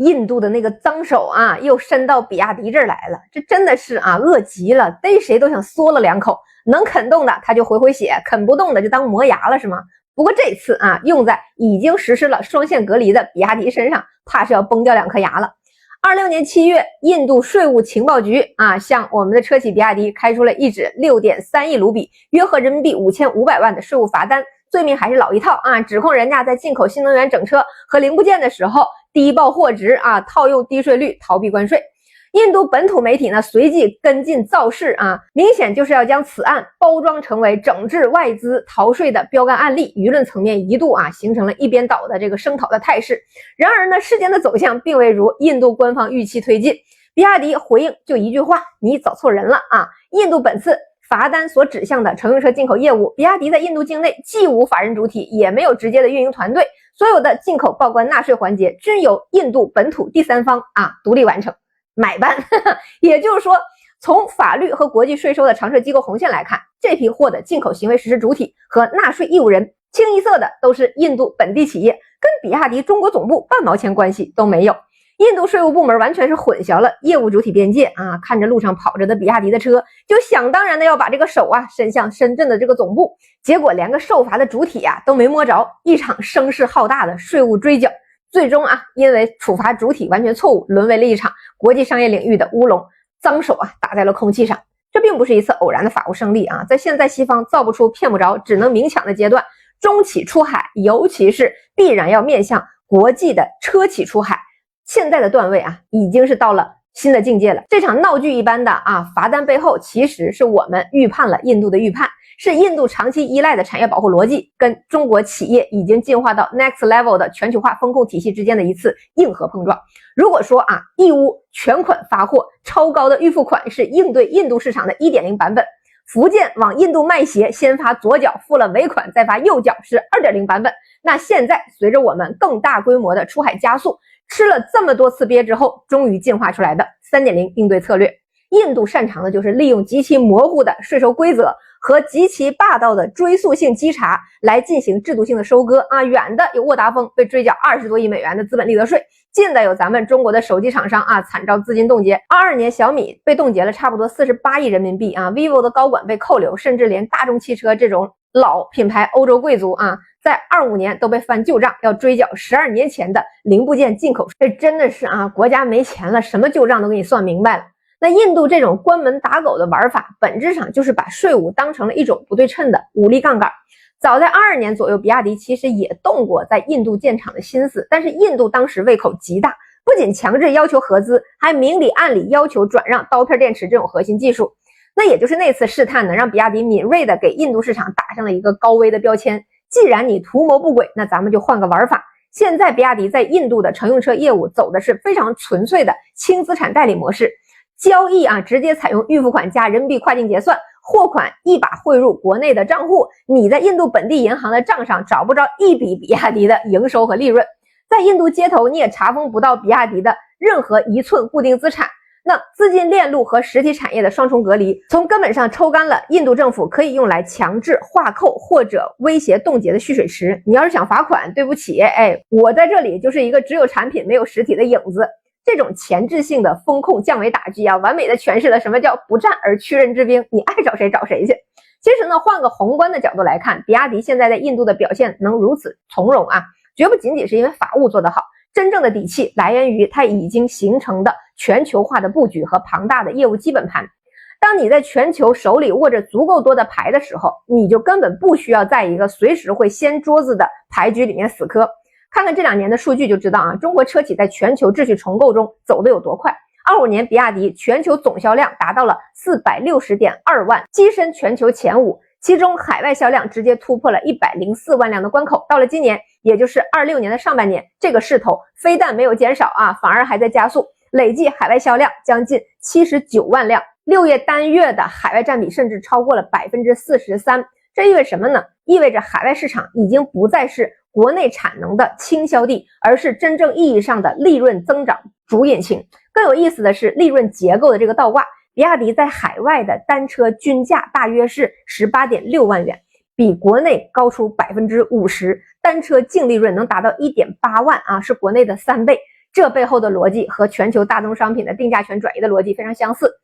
印度的那个脏手啊，又伸到比亚迪这儿来了，这真的是啊，饿极了，逮谁都想嗦了2口。能啃动的他就回血，啃不动的就当磨牙了，是吗？不过这次啊，用在已经实施了双线隔离的比亚迪身上，怕是要崩掉2颗牙了。26年7月，印度税务情报局啊，向我们的车企比亚迪开出了一纸6.3亿卢比，约合人民币5500万的税务罚单。罪名还是老一套啊，指控人家在进口新能源整车和零部件的时候低报货值啊，套用低税率逃避关税。印度本土媒体呢随即跟进造势啊，明显就是要将此案包装成为整治外资逃税的标杆案例，舆论层面一度啊形成了一边倒的这个声讨的态势。然而呢，事件的走向并未如印度官方预期推进，比亚迪回应就一句话：你找错人了啊！印度本次罚单所指向的乘用车进口业务，比亚迪在印度境内既无法人主体，也没有直接的运营团队，所有的进口报关纳税环节均由印度本土第三方啊独立完成。买办也就是说，从法律和国际税收的常设机构红线来看，这批货的进口行为实施主体和纳税义务人清一色的都是印度本地企业，跟比亚迪中国总部半毛钱关系都没有。印度税务部门完全是混淆了业务主体边界啊，看着路上跑着的比亚迪的车，就想当然的要把这个手啊伸向深圳的这个总部，结果连个受罚的主体啊都没摸着，一场声势浩大的税务追缴，最终啊因为处罚主体完全错误，沦为了一场国际商业领域的乌龙，脏手啊打在了空气上。这并不是一次偶然的法务胜利啊，在现在西方造不出骗不着只能明抢的阶段，中企出海尤其是必然要面向国际的车企出海，现在的段位啊已经是到了新的境界了。这场闹剧一般的啊罚单背后，其实是我们预判了印度的预判，是印度长期依赖的产业保护逻辑跟中国企业已经进化到 next level 的全球化风控体系之间的一次硬核碰撞。如果说啊义务全款发货，超高的预付款是应对印度市场的 1.0 版本，福建往印度卖鞋先发左脚，付了尾款再发右脚是 2.0 版本。那现在随着我们更大规模的出海加速，吃了这么多次鳖之后，终于进化出来的 3.0 应对策略。印度擅长的就是利用极其模糊的税收规则和极其霸道的追溯性稽查来进行制度性的收割啊。远的有沃达丰被追缴20多亿美元的资本利得税，近的有咱们中国的手机厂商啊惨遭资金冻结。22年小米被冻结了差不多48亿人民币啊 ，vivo 的高管被扣留，甚至连大众汽车这种老品牌欧洲贵族啊，在25年都被翻旧账，要追缴12年前的零部件进口税。这真的是啊，国家没钱了，什么旧账都给你算明白了。那印度这种关门打狗的玩法，本质上就是把税务当成了一种不对称的武力杠杆。早在22年左右，比亚迪其实也动过在印度建厂的心思，但是印度当时胃口极大，不仅强制要求合资，还明里暗里要求转让刀片电池这种核心技术。那也就是那次试探呢，让比亚迪敏锐的给印度市场打上了一个高危的标签。既然你图谋不轨，那咱们就换个玩法。现在比亚迪在印度的乘用车业务走的是非常纯粹的轻资产代理模式，交易啊直接采用预付款加人民币跨境结算，货款一把汇入国内的账户，你在印度本地银行的账上找不着一笔比亚迪的营收和利润，在印度街头你也查封不到比亚迪的任何一寸固定资产。那资金链路和实体产业的双重隔离，从根本上抽干了印度政府可以用来强制划扣或者威胁冻结的蓄水池。你要是想罚款，对不起，我在这里就是一个只有产品没有实体的影子。这种前置性的风控降维打击啊，完美的诠释了什么叫不战而屈人之兵，你爱找谁找谁去。其实呢，换个宏观的角度来看，比亚迪现在在印度的表现能如此从容啊，绝不仅仅是因为法务做得好，真正的底气来源于它已经形成的全球化的布局和庞大的业务基本盘。当你在全球手里握着足够多的牌的时候，你就根本不需要在一个随时会掀桌子的牌局里面死磕。看看这2年的数据就知道啊，中国车企在全球秩序重构中走得有多快。25年比亚迪全球总销量达到了 460.2 万，跻身全球前5，其中海外销量直接突破了104万辆的关口。到了今年，也就是26年的上半年，这个势头非但没有减少啊，反而还在加速，累计海外销量将近79万辆，6月单月的海外占比甚至超过了 43%。 这意味着什么呢？意味着海外市场已经不再是国内产能的倾销地，而是真正意义上的利润增长主引擎。更有意思的是利润结构的这个倒挂，比亚迪在海外的单车均价大约是 18.6 万元，比国内高出 50%， 单车净利润能达到 1.8 万啊，是国内的3倍。这背后的逻辑和全球大宗商品的定价权转移的逻辑非常相似。